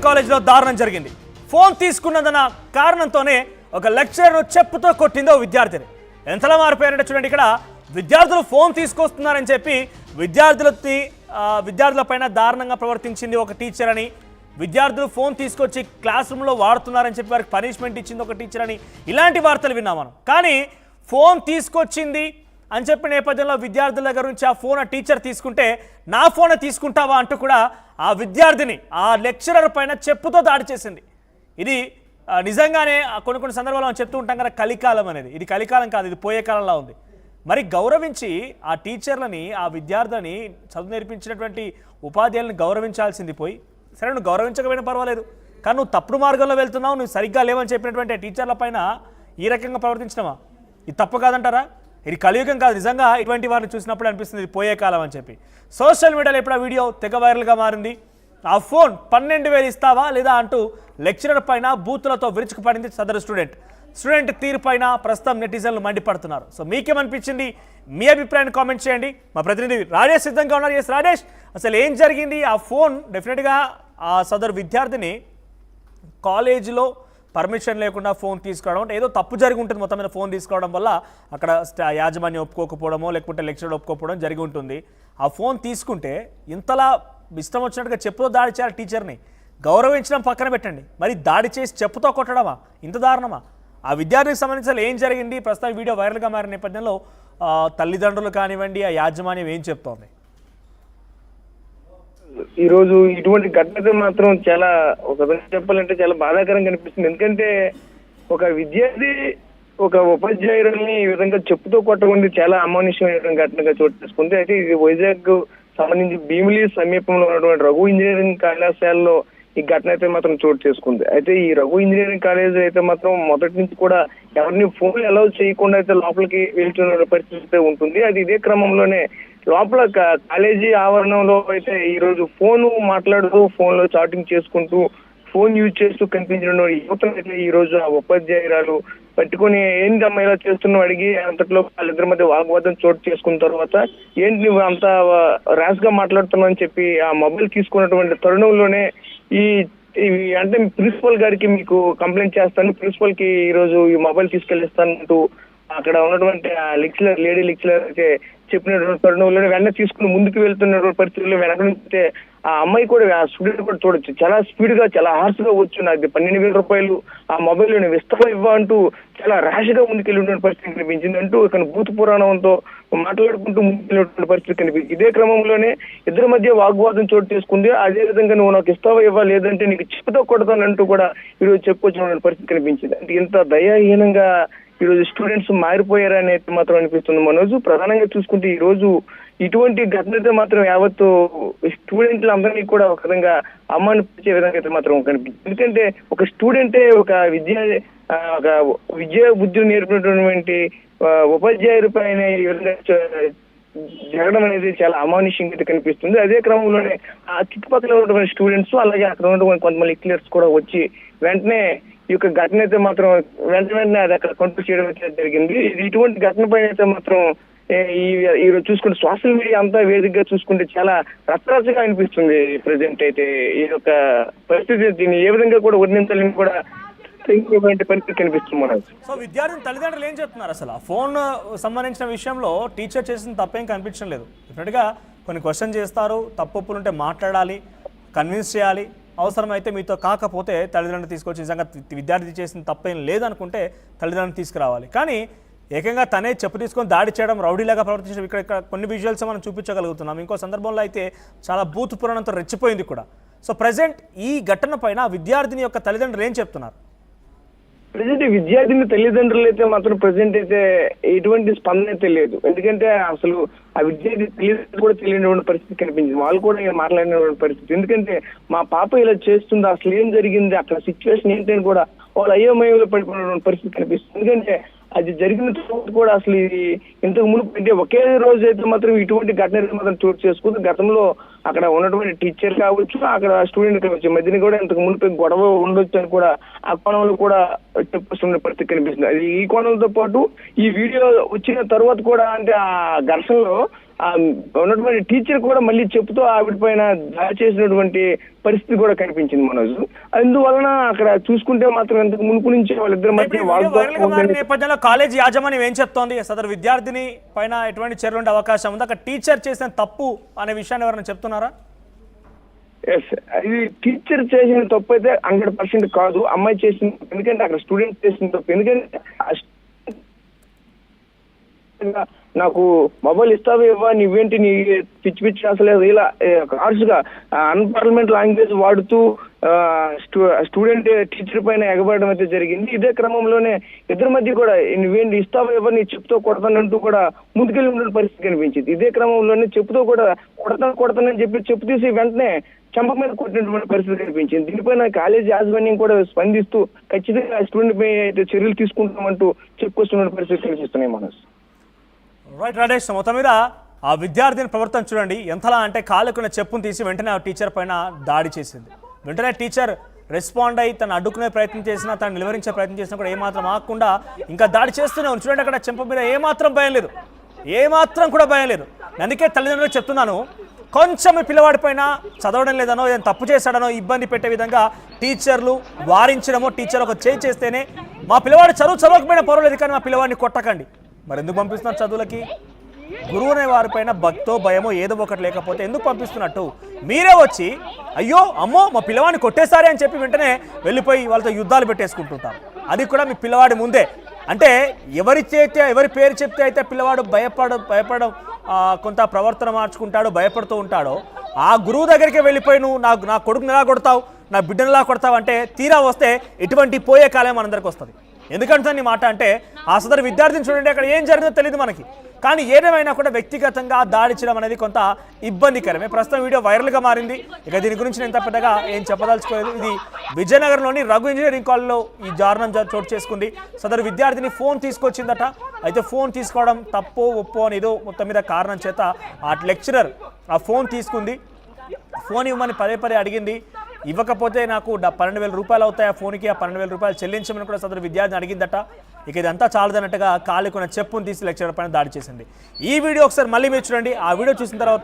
Engineering కాలేజ్లో దారుణం జరిగింది. ఫోన్ తీసుకున్నదన్న కారణంతోనే ఒక లెక్చరర్ చెప్పుతో కొట్టిందో విద్యార్థిని. ఎంతలా మారిపోయారంటే చూడండి, ఇక్కడ విద్యార్థులు ఫోన్ తీసుకొస్తున్నారని చెప్పి విద్యార్థులపైన దారుణంగా ప్రవర్తించింది ఒక టీచర్ అని, విద్యార్థులు ఫోన్ తీసుకొచ్చి క్లాస్ రూమ్లో వాడుతున్నారని చెప్పి వారికి పనిష్మెంట్ ఇచ్చింది ఒక టీచర్ అని, ఇలాంటి వార్తలు విన్నాం మనం. కానీ ఫోన్ తీసుకొచ్చింది అని చెప్పిన నేపథ్యంలో విద్యార్థుల దగ్గర నుంచి ఆ ఫోన్ ఆ టీచర్ తీసుకుంటే నా ఫోన్ తీసుకుంటావా అంటూ కూడా ఆ విద్యార్థిని ఆ లెక్చరర్ పైన చెప్పుతో దాడి చేసింది. ఇది నిజంగానే కొన్ని సందర్భాల్లో మనం చెప్తూ ఉంటాం కదా, కలికాలం అనేది. ఇది కలికాలం కాదు, ఇది పోయే కాలంలా ఉంది. మరి గౌరవించి ఆ టీచర్లని, ఆ విద్యార్థులని, చదువు నేర్పించినటువంటి ఉపాధ్యాయులను గౌరవించాల్సింది పోయి, సరే నువ్వు గౌరవించకపోయినా పర్వాలేదు, కానీ నువ్వు తప్పుడు మార్గంలో వెళ్తున్నావు, నువ్వు సరిగ్గా లేవని చెప్పినటువంటి టీచర్ల పైన ఈ రకంగా ప్రవర్తించినవా? ఇది తప్పు కాదంటారా? ఇది కలియుగం కాదు. నిజంగా ఇటువంటి వారిని చూసినప్పుడు అనిపిస్తుంది ఇది పోయే కాలం అని చెప్పి. సోషల్ మీడియాలో ఇప్పుడు ఆ వీడియో తెగ వైరల్గా మారింది. ఆ ఫోన్ 12,000 ఇస్తావా లేదా అంటూ లెక్చరర్ పైన బూతులతో విరుచుకుపడింది సదరు స్టూడెంట్ తీరు పైన ప్రస్తుతం నెటిజన్లు మండిపడుతున్నారు. సో మీకేమనిపించింది? మీ అభిప్రాయాన్ని కామెంట్ చేయండి. మా ప్రతినిధి రాజేష్ సిద్ధంగా ఉన్నారు. ఎస్ రాజేష్, అసలు ఏం జరిగింది? ఆ ఫోన్ డెఫినెట్గా ఆ సదరు విద్యార్థిని కాలేజీలో పర్మిషన్ లేకుండా ఫోన్ తీసుకోవడం అంటే ఏదో తప్పు జరిగి ఉంటుంది. మొత్తం మీద ఫోన్ తీసుకోవడం వల్ల అక్కడ యాజమాన్యం ఒప్పుకోకపోవడమో లేకపోతే లెక్చరర్ ఒప్పుకోకపోవడం జరిగి ఉంటుంది. ఆ ఫోన్ తీసుకుంటే ఇంతలా ఇష్టం వచ్చినట్టుగా చెప్పుతో దాడి చేయాలి టీచర్ని. గౌరవించడం పక్కన పెట్టండి, మరి దాడి చేసి చెప్పుతో కొట్టడమా? ఇంత దారుణమా? ఆ విద్యార్థికి సంబంధించి ఏం జరిగింది? ప్రస్తుతం వీడియో వైరల్గా మారిన నేపథ్యంలో తల్లిదండ్రులు కానివ్వండి, ఆ యాజమాన్యం ఏం చెప్తోంది? ఈ రోజు ఇటువంటి ఘటన మాత్రం చాలా ఒక విధంగా చెప్పాలంటే చాలా బాధాకరంగా అనిపిస్తుంది. ఎందుకంటే ఒక విద్యార్థి ఒక ఉపాధ్యాయులని ఈ విధంగా చెప్పుతో కొట్టకుండా చాలా అమానుష్యమైన ఘటనగా చోటు చేసుకుంది. అయితే ఇది వైజాగ్ సంబంధించి భీమిలి సమీపంలో ఉన్నటువంటి రఘు ఇంజనీరింగ్ కళాశాలలో ఈ ఘటన అయితే మాత్రం చోటు చేసుకుంది. అయితే ఈ రఘు ఇంజనీరింగ్ కాలేజ్ అయితే మాత్రం మొదటి నుంచి కూడా ఎవరిని ఫోన్ అలౌ చేయకుండా అయితే లోపలికి వెళ్తున్న పరిస్థితి ఉంటుంది. అది ఇదే క్రమంలోనే లోపల కాలేజీ ఆవరణంలో అయితే ఈ రోజు ఫోన్ మాట్లాడుతూ, ఫోన్ లో చాటింగ్ చేసుకుంటూ, ఫోన్ యూజ్ చేస్తూ కనిపించిన యువతను అయితే ఈ రోజు ఆ ఉపాధ్యాయురాలు పట్టుకొని ఏంటమ్మా ఇలా చేస్తున్నావు అడిగి అంతట్లో వాళ్ళిద్దరి మధ్య వాగ్వాదం చోటు చేసుకున్న తర్వాత ఏంటి నువ్వు అంత ర్యాష్ గా మాట్లాడుతున్నావు అని చెప్పి ఆ మొబైల్ తీసుకున్నటువంటి తరుణంలోనే అంటే ప్రిన్సిపల్ గారికి మీకు కంప్లైంట్ చేస్తాను, ప్రిన్సిపల్ కి ఈ రోజు ఈ మొబైల్ తీసుకెళ్ళిస్తానంటూ అక్కడ ఉన్నటువంటి ఆ లెక్చరర్, లేడీ లెక్చరర్ అయితే చెప్పినటువంటి తరుణంలోనే వెంటనే తీసుకుని ముందుకు వెళ్తున్నటువంటి పరిస్థితుల్లో వెనక నుంచి ఆ అమ్మాయి కూడా, ఆ స్టూడెంట్ కూడా చూడొచ్చు, చాలా స్పీడ్ గా చాలా హార్స్ గా వచ్చు నాకు 12,000 రూపాయలు ఆ మొబైల్ ఇస్తావా ఇవ్వ అంటూ చాలా ర్యాష్ గా ముందుకెళ్ళినటువంటి పరిస్థితి కనిపించింది. అంటూ ఇక్కడ భూత పురాణంతో మాట్లాడుకుంటూ ముందుకెళ్ళినటువంటి పరిస్థితి కనిపించింది. ఇదే క్రమంలోనే ఇద్దరి మధ్య వాగ్వాదం చోటు చేసుకుంది. అదే విధంగా నువ్వు నాకు ఇస్తావా ఇవ్వ, లేదంటే నీకు చెప్పుతో కొడతానంటూ కూడా ఈరోజు చెప్పుకొచ్చినటువంటి పరిస్థితి కనిపించింది. అంటే ఇంత దయాహీనంగా ఈరోజు స్టూడెంట్స్ మారిపోయారని అయితే మాత్రం అనిపిస్తుంది మనోజు. ప్రధానంగా చూసుకుంటే ఈ రోజు ఇటువంటి ఘటన అయితే మాత్రం యావత్తు స్టూడెంట్లందరినీ కూడా ఒక విధంగా అవమానపరిచే విధంగా అయితే మాత్రం కనిపిస్తుంది. ఎందుకంటే ఒక స్టూడెంటే ఒక విద్యా బుద్ధులు నేర్పినటువంటి ఉపాధ్యాయుల పైన ఈ విధంగా జరగడం అనేది చాలా అమానుష్యంగా అయితే కనిపిస్తుంది. అదే క్రమంలోనే ఆ చుట్టుపక్కల ఉన్నటువంటి స్టూడెంట్స్ అలాగే అక్కడ ఉన్నటువంటి కొంతమంది లెక్చరర్స్ కూడా వచ్చి వెంటనే ఈ యొక్క ఘటన అయితే మాత్రం వెంటనే అది అక్కడ కంట్రోల్ చేయడం అయితే జరిగింది. ఇటువంటి ఘటన పైన అయితే మాత్రం ఈ రోజు చూసుకుంటే సోషల్ మీడియా అంతా వేదికగా చూసుకుంటే చాలా రచ్చరచ్చగా అనిపిస్తుంది. ప్రజెంట్ అయితే ఈ యొక్క పరిస్థితి దీన్ని ఏ విధంగా కూడా వర్ణించాలని కూడా పరిస్థితి కనిపిస్తుంది. సో విద్యార్థి తల్లిదండ్రులు ఏం చెప్తున్నారు? అసలు ఆ ఫోన్ సంబంధించిన విషయంలో టీచర్ చేసిన తప్పేం కనిపించడం లేదు. డెఫినెట్గా కొన్ని క్వశ్చన్ చేస్తారు, తప్పులు ఉంటే మాట్లాడాలి, కన్విన్స్ చేయాలి, అవసరమైతే మీతో కాకపోతే తల్లిదండ్రులు తీసుకొచ్చి నిజంగా విద్యార్థి చేసిన తప్పేం లేదనుకుంటే తల్లిదండ్రులు తీసుకురావాలి. కానీ ఏకంగా తనే చెప్పు తీసుకొని దాడి చేయడం, రౌడీలాగా ప్రవర్తించడం ఇక్కడ కొన్ని విజువల్స్ మనం చూపించగలుగుతున్నాం. ఇంకో సందర్భంలో అయితే చాలా బూత్ పురాణంతో రెచ్చిపోయింది కూడా. సో ప్రజెంట్ ఈ ఘటన పైన విద్యార్థిని యొక్క తల్లిదండ్రులు ఏం చెప్తున్నారు? ప్రజెంట్ విద్యార్థిని తల్లిదండ్రులు అయితే మాత్రం ప్రజెంట్ అయితే ఎటువంటి స్పందన అయితే లేదు. ఎందుకంటే అసలు ఆ విద్యార్థి తల్లిదండ్రులు కూడా తెలియనటువంటి పరిస్థితి కనిపించింది. వాళ్ళు కూడా మాట్లాడినటువంటి పరిస్థితి. ఎందుకంటే మా పాప ఇలా చేస్తుంది, అసలు ఏం జరిగింది, అక్కడ సిచ్యువేషన్ ఏంటని కూడా వాళ్ళు అయోమయంలో పడిపోయినటువంటి పరిస్థితి కనిపిస్తుంది. ఎందుకంటే అది జరిగిన తర్వాత కూడా అసలు ఇది ఇంతకు మునుపు అంటే ఒకే రోజు అయితే మాత్రం ఇటువంటి ఘటన మాత్రం చోటు చేసుకుంది. గతంలో అక్కడ ఉన్నటువంటి టీచర్ కావచ్చు, అక్కడ స్టూడెంట్ కావచ్చు, మధ్యన కూడా ఇంతకు మునుపు గొడవ ఉండొచ్చు అని కూడా ఆ కోణంలో కూడా చెప్పేస్తున్న పరిస్థితి కనిపిస్తుంది. అది ఈ కోణంతో పాటు ఈ వీడియో వచ్చిన తర్వాత కూడా అంటే ఆ ఘర్షణలో ఉన్నటువంటి టీచర్ కూడా మళ్ళీ చెప్తూ ఆవిడ పైన దాడి చేసినటువంటి పరిస్థితి కూడా కనిపించింది మనోజ్. అందువలన అక్కడ చూసుకుంటే మాత్రం ఇంతకు మునుపు నుంచి వాళ్ళిద్దరి మధ్య వాగ్వాదం నేపథ్యంలో కాలేజీ యాజమాన్యం ఏం చెప్తోంది? సదరు విద్యార్థిని పైన ఎటువంటి చర్యలు ఉండే అవకాశం ఉంది? అక్కడ టీచర్ చేసిన తప్పు అనే విషయాన్ని ఎవరైనా చెప్తున్నారా? ఎస్, ఇది టీచర్ చేసిన తప్పు అయితే 100% కాదు, అమ్మాయి చేసిన, ఎందుకంటే అక్కడ స్టూడెంట్ చేసిన తప్పు. ఎందుకంటే నాకు మొబైల్ ఇస్తావా ఇవ్వ, నువ్వేంటి నీ పిచ్చి పిచ్చి అసలు ఇలా హార్ష్గా అన్పార్లమెంట్ లాంగ్వేజ్ వాడుతూ స్టూడెంట్ టీచర్ పైన ఎగబడడం అయితే జరిగింది. ఇదే క్రమంలోనే ఇద్దరి మధ్య కూడా నువ్వేంటి ఇస్తావా ఇవ్వ, నీ చెప్పుతో కొడతానంటూ కూడా ముందుకెళ్ళి ఉన్న పరిస్థితి కనిపించింది. ఇదే క్రమంలోనే చెప్పుతో కూడా కొడతానని చెప్పి చెప్పు తీసి వెంటనే చెంప మీద కొట్టినటువంటి పరిస్థితి కనిపించింది. దీనిపైన కాలేజీ యాజమాన్యం కూడా స్పందిస్తూ ఖచ్చితంగా స్టూడెంట్ పై అయితే చర్యలు తీసుకుంటామంటూ చెప్పుకొస్తున్న పరిస్థితి కనిపిస్తున్నాయి మనోజ్. రైట్ రాజేష్, మొత్తం మీద ఆ విద్యార్థిని ప్రవర్తన చూడండి ఎంతలా అంటే కాలుకున్న చెప్పును తీసి వెంటనే ఆ టీచర్ పైన దాడి చేసింది. వెంటనే టీచర్ రెస్పాండ్ అయ్యి తను అడ్డుకునే ప్రయత్నం చేసినా, తను నిలువరించే ప్రయత్నం చేసినా కూడా ఏమాత్రం ఆగకుండా ఇంకా దాడి చేస్తూనే ఉంది. చూడండి అక్కడ చెంప మీద ఏమాత్రం భయం లేదు, ఏమాత్రం కూడా భయం లేదు. అందుకే తల్లిదండ్రులు చెప్తున్నాను, కొంచెం పిల్లవాడి పైన చదవడం లేదనో ఏదైనా తప్పు చేశాడనో ఇబ్బంది పెట్టే విధంగా టీచర్లు వారించడమో, టీచర్ ఒక చేయి చేస్తేనే మా పిల్లవాడు చదవకపోయినా పర్వాలేదు కానీ మా పిల్లవాడిని కొట్టకండి. మరి ఎందుకు పంపిస్తున్నారు చదువులకి? గురువు అనే వారిపైన భక్తో భయమో ఏదో ఒకటి లేకపోతే ఎందుకు పంపిస్తున్నట్టు? మీరే వచ్చి అయ్యో అమ్మో మా పిల్లవాడిని కొట్టేసారే అని చెప్పి వెంటనే వెళ్ళిపోయి వాళ్ళతో యుద్ధాలు పెట్టేసుకుంటుంటారు. అది కూడా మీ పిల్లవాడి ముందే. అంటే ఎవరి పేరు చెప్తే అయితే పిల్లవాడు భయపడడం కొంత ప్రవర్తన మార్చుకుంటాడో, భయపడుతూ ఉంటాడో, ఆ గురువు దగ్గరికి వెళ్ళిపోయి నువ్వు నా కొడుకుని ఎలా కొడతావు, నా బిడ్డను ఎలా కొడతావు అంటే తీరా వస్తే ఇటువంటి పోయే కాలం మనందరికి వస్తుంది. ఎందుకంటే నీ మాట అంటే ఆ సదరు విద్యార్థిని చూడండి అక్కడ ఏం జరిగిందో తెలియదు మనకి. కానీ ఏదేమైనా కూడా వ్యక్తిగతంగా దాడి చేయడం అనేది కొంత ఇబ్బందికరమే. ప్రస్తుతం వీడియో వైరల్గా మారింది. ఇక దీని గురించి నేను పెద్దగా ఏం చెప్పదలుచుకోలేదు. ఇది విజయనగరంలోని రఘు ఇంజనీరింగ్ కాలేజ్లో ఈ దారుణం చోటు చేసుకుంది. సదరు విద్యార్థిని ఫోన్ తీసుకొచ్చిందట. అయితే ఫోన్ తీసుకోవడం తప్పో ఒప్పో అని ఏదో మొత్తం మీద కారణం చేత ఆ లెక్చరర్ ఆ ఫోన్ తీసుకుంది. ఫోన్ ఇవ్వమని పదే అడిగింది. ఇవ్వకపోతే నాకు 12,000 రూపాయలు అవుతాయి ఆ ఫోన్కి, ఆ 12,000 రూపాయలు చెల్లించమని కూడా సదరు విద్యార్థిని అడిగిందట. ఇక ఇదంతా చాలదన్నట్టుగా కాలుకున్న చెప్పును తీసి లెక్చరర్ పైన దాడి చేసింది. ఈ వీడియో ఒకసారి మళ్ళీ మీరు చూడండి. ఆ వీడియో చూసిన తర్వాత